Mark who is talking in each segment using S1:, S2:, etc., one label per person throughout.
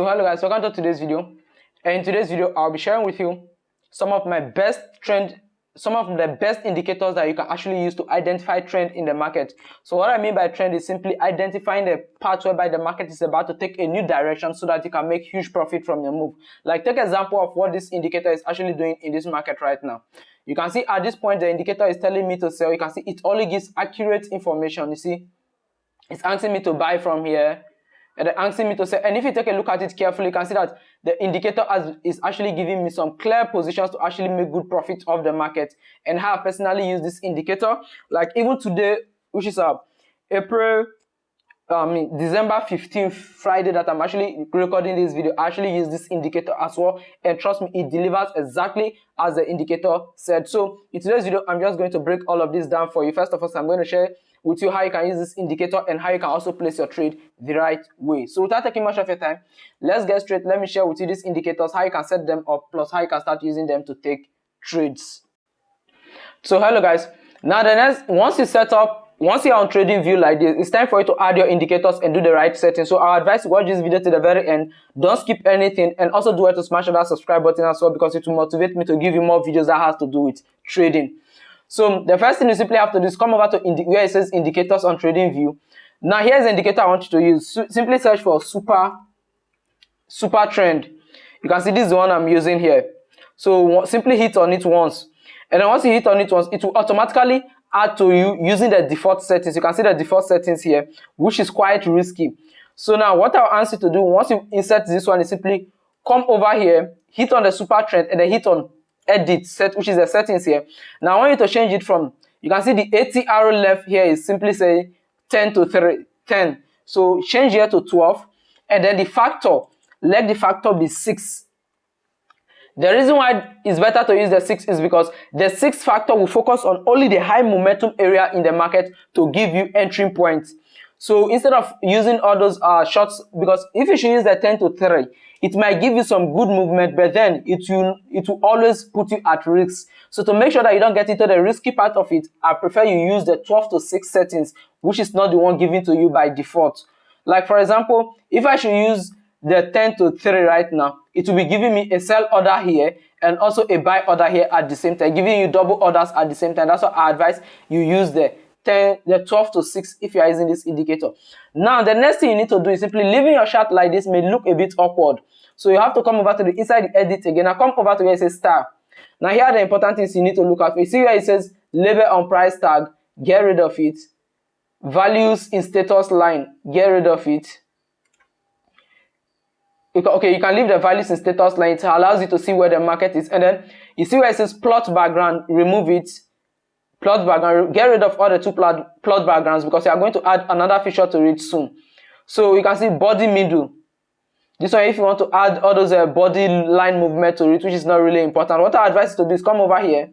S1: So hello guys, welcome to today's video. And in today's video I'll be sharing with you some of the best indicators that you can actually use to identify trend in the market. So what I mean by trend is simply identifying the part whereby the market is about to take a new direction so that you can make huge profit from your move. Like take example of what this indicator is actually doing in this market right now. You can see at this point the indicator is telling me to sell. You can see it only gives accurate information. You see it's asking me to buy from here and then asking me to sell. And if you take a look at it carefully, you can see that the indicator is actually giving me some clear positions to actually make good profit of the market. And how I personally use this indicator, like even today, which is December 15th, Friday, that I'm actually recording this video, I actually use this indicator as well, and trust me, it delivers exactly as the indicator said. So in today's video, I'm just going to break all of this down for you. First of all, I'm going to share with you how you can use this indicator and how you can also place your trade the right way. So without taking much of your time, let's get straight. Let me share with you these indicators, how you can set them up, plus how you can start using them to take trades. So hello guys, now once you're on trading view like this, it's time for you to add your indicators and do the right settings. So I advise you watch this video to the very end, don't skip anything, and also do it to smash that subscribe button as well, because it will motivate me to give you more videos that has to do with trading. So the first thing you simply have to do is come over to where it says indicators on trading view. Now here's the indicator I want you to use. Simply search for super trend. You can see this is the one I'm using here. So simply hit on it once, and then once you hit on it once, it will automatically add to you using the default settings. You can see the default settings here, which is quite risky. So now what I'll ask you to do once you insert this one is simply come over here, hit on the super trend, and then hit on edit set, which is the settings here. Now I want you to change it from, you can see the 80 arrow left here is simply say 10 to 10. So change here to 12, and then the factor, let the factor be 6. The reason why it's better to use the 6 is because the 6 factor will focus on only the high momentum area in the market to give you entry points. So instead of using all those shots, because if you should use the 10 to 3, it might give you some good movement, but then it will always put you at risk. So to make sure that you don't get into the risky part of it, I prefer you use the 12 to 6 settings, which is not the one given to you by default. Like for example, if I should use the 10 to 3 right now, it will be giving me a sell order here and also a buy order here at the same time, giving you double orders at the same time. That's why I advise you use the 12 to 6 if you are using this indicator. Now the next thing you need to do is simply leaving your chart like this may look a bit awkward. So you have to come over to the inside the edit again. Now come over to where it says star. Now here are the important things you need to look at. You see where it says label on price tag, get rid of it. Values in status line, get rid of it. Okay, you can leave the values in status line. It allows you to see where the market is. And then you see where it says plot background, remove it. Plot background, get rid of all the two plot backgrounds, because you are going to add another feature to it soon. So you can see body middle. This one, if you want to add all those body line movement to it, which is not really important, what I advise you to do is come over here,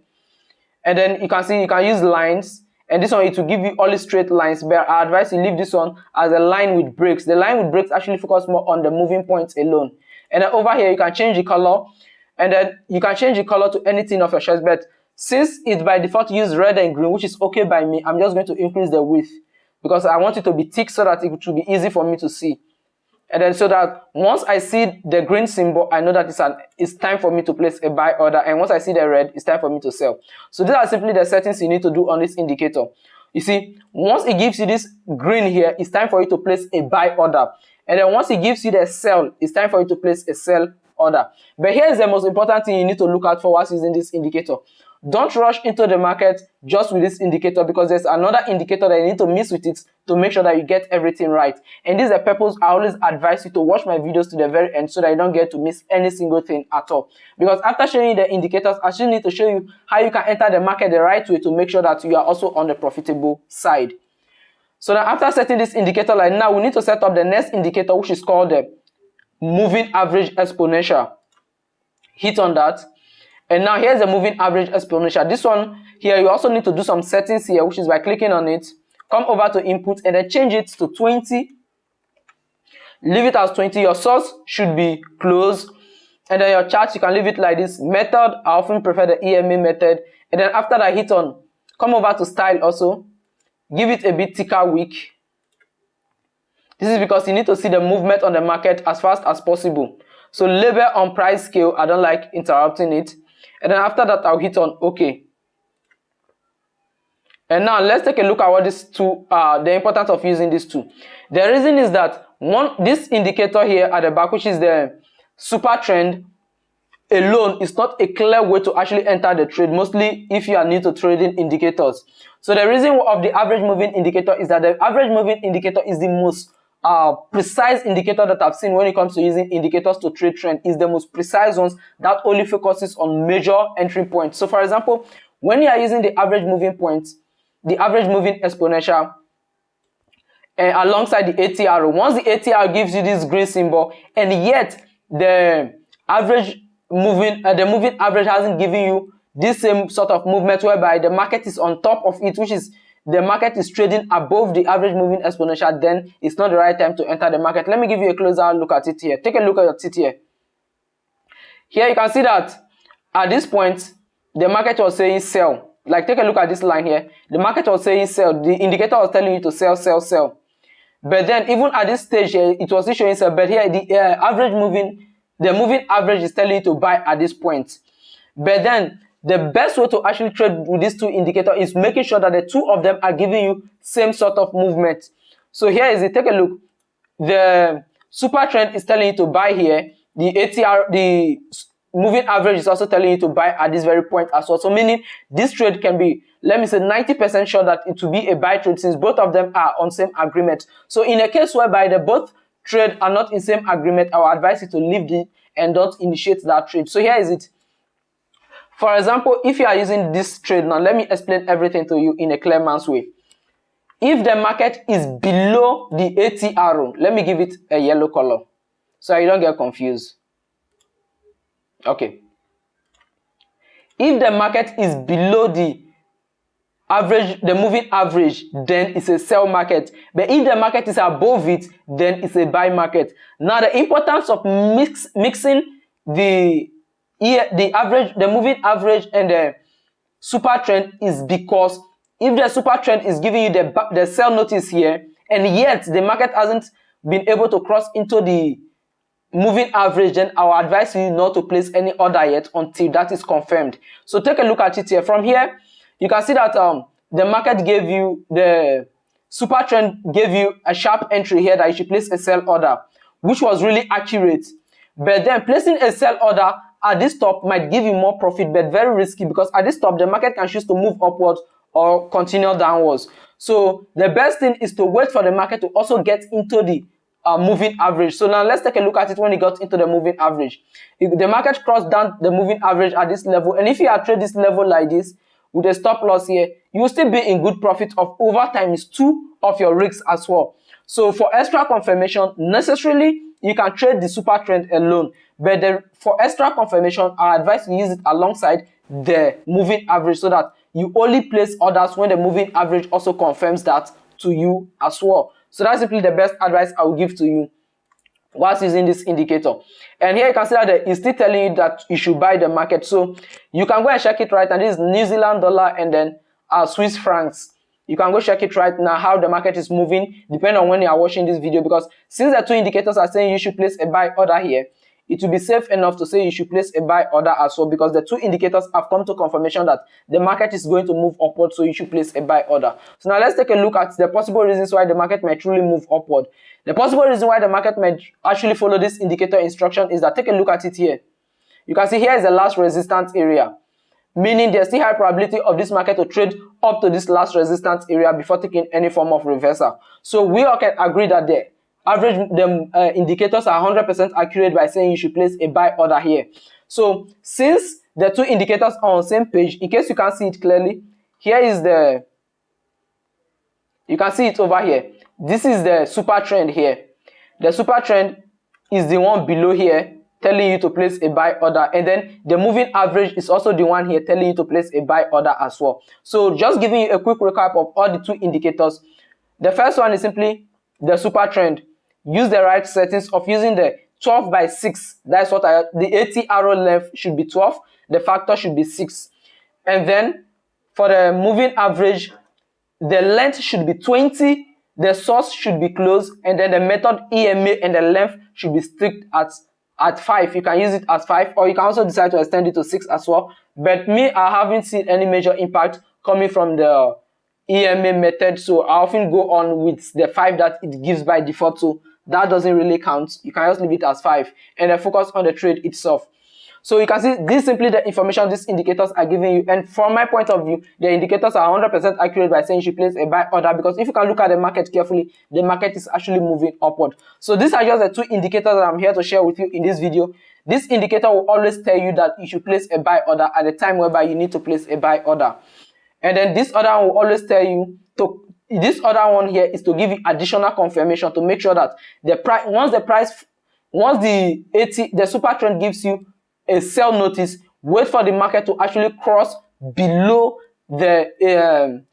S1: and then you can see you can use lines. And this one, it will give you only straight lines, but I advise you leave this one as a line with breaks. The line with breaks actually focus more on the moving points alone. And then over here, you can change the color, and then you can change the color to anything of your choice. But since it's by default use red and green, which is okay by me, I'm just going to increase the width because I want it to be thick so that it will be easy for me to see. And then so that once I see the green symbol, I know that it's time for me to place a buy order. And once I see the red, it's time for me to sell. So these are simply the settings you need to do on this indicator. You see, once it gives you this green here, it's time for you to place a buy order. And then once it gives you the sell, it's time for you to place a sell order. But here's the most important thing you need to look out for whilst using this indicator. Don't rush into the market just with this indicator, because there's another indicator that you need to mix with it to make sure that you get everything right. And this is the purpose I always advise you to watch my videos to the very end, so that you don't get to miss any single thing at all. Because after showing you the indicators, I still need to show you how you can enter the market the right way to make sure that you are also on the profitable side. So now after setting this indicator like now, we need to set up the next indicator, which is called the moving average exponential. Hit on that. And now here's the moving average exponential. This one here, you also need to do some settings here, which is by clicking on it. Come over to input and then change it to 20. Leave it as 20. Your source should be closed. And then your chart, you can leave it like this. Method, I often prefer the EMA method. And then after that, hit on, come over to style also. Give it a bit thicker wick. This is because you need to see the movement on the market as fast as possible. So label on price scale, I don't like interrupting it. And then after that, I'll hit on OK. And now let's take a look at what these two the importance of using these two. The reason is that this indicator here at the back, which is the super trend alone, is not a clear way to actually enter the trade, mostly if you are new to trading indicators. So the reason of the average moving indicator is that the average moving indicator is the most precise indicator that I've seen when it comes to using indicators to trade trend. Is the most precise ones that only focuses on major entry points. So for example, when you are using the average moving points, the average moving exponential, alongside the ATR, once the ATR gives you this green symbol, and yet the average moving the moving average hasn't given you this same sort of movement whereby the market is on top of it, which is the market is trading above the average moving exponential, then it's not the right time to enter the market. Let me give you a closer look at it here. Take a look at it here. Here you can see that at this point the market was saying sell. Like, take a look at this line here. The market was saying sell. The indicator was telling you to sell, sell, sell. But then even at this stage here, it was still showing sell. But here the moving average is telling you to buy at this point. But then the best way to actually trade with these two indicators is making sure that the two of them are giving you same sort of movement. So here is it. Take a look. The super trend is telling you to buy here. The ATR, the moving average, is also telling you to buy at this very point as well. So meaning this trade can be, let me say, 90% sure that it will be a buy trade, since both of them are on same agreement. So in a case whereby the both trade are not in same agreement, I will advise you to leave it and don't initiate that trade. So here is it. For example, if you are using this trade now, let me explain everything to you in a clear man's way. If the market is below the ATR, let me give it a yellow color so you don't get confused. Okay. If the market is below the average, the moving average, then it's a sell market. But if the market is above it, then it's a buy market. Now the importance of mixing the average, the moving average, and the super trend is because if the super trend is giving you the sell notice here, and yet the market hasn't been able to cross into the moving average, then I will advise you not to place any order yet until that is confirmed. So take a look at it here. From here, you can see that the market gave you, the super trend gave you a sharp entry here that you should place a sell order, which was really accurate. But then placing a sell order at this top might give you more profit, but very risky, because at this top the market can choose to move upwards or continue downwards. So the best thing is to wait for the market to also get into the moving average. So now let's take a look at it when it got into the moving average. If the market crossed down the moving average at this level, and if you are trading this level like this with a stop loss here, you will still be in good profit of over times 2 of your risks as well. So for extra confirmation, necessarily you can trade the super trend alone, but for extra confirmation, I advise you use it alongside the moving average, so that you only place orders when the moving average also confirms that to you as well. So that's simply the best advice I will give to you whilst using this indicator. And here you can see that it's still telling you that you should buy the market. So you can go and check it right now. This is New Zealand dollar and then Swiss francs. You can go check it right now how the market is moving, depending on when you are watching this video, because since the two indicators are saying you should place a buy order here, it will be safe enough to say you should place a buy order as well, because the two indicators have come to confirmation that the market is going to move upward, so you should place a buy order. So now let's take a look at the possible reasons why the market might truly move upward. The possible reason why the market might actually follow this indicator instruction is that, take a look at it here. You can see here is the last resistance area, meaning there's still high probability of this market to trade up to this last resistance area before taking any form of reversal. So we all can agree that the indicators are 100% accurate by saying you should place a buy order here. So since the two indicators are on the same page, in case you can't see it clearly, here is you can see it over here. This is the super trend here. The super trend is the one below here telling you to place a buy order, and then the moving average is also the one here telling you to place a buy order as well. So just giving you a quick recap of all the two indicators. The first one is simply the super trend. Use the right settings of using the 12/6. That's what the 80 arrow length should be 12, the factor should be 6. And then for the moving average, the length should be 20, the source should be closed, and then the method EMA and the length should be strict at 5. You can use it as 5, or you can also decide to extend it to 6 as well. But me, I haven't seen any major impact coming from the EMA method, so I often go on with the 5 that it gives by default, so that doesn't really count. You can just leave it as 5 and then focus on the trade itself. So you can see this is simply the information these indicators are giving you, and from my point of view, the indicators are 100% accurate by saying you should place a buy order, because if you can look at the market carefully, the market is actually moving upward. So these are just the 2 indicators that I'm here to share with you in this video. This indicator will always tell you that you should place a buy order at the time whereby you need to place a buy order. And then this other one will always tell you to, this other one here is to give you additional confirmation to make sure that the price, once the super trend gives you a sell notice, wait for the market to actually cross below the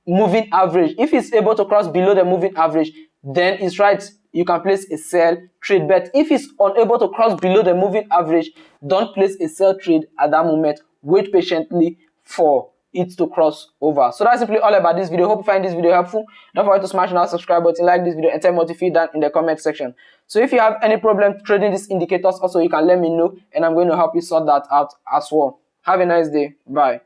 S1: moving average. If it's able to cross below the moving average, then it's right, you can place a sell trade. But if it's unable to cross below the moving average, don't place a sell trade at that moment. Wait patiently for it to cross over. So that's simply all about this video. Hope you find this video helpful. Don't forget to smash that subscribe button, like this video, and tell me what you feel down in the comment section. So if you have any problem trading these indicators, also you can let me know, and I'm going to help you sort that out as well. Have a nice day. Bye.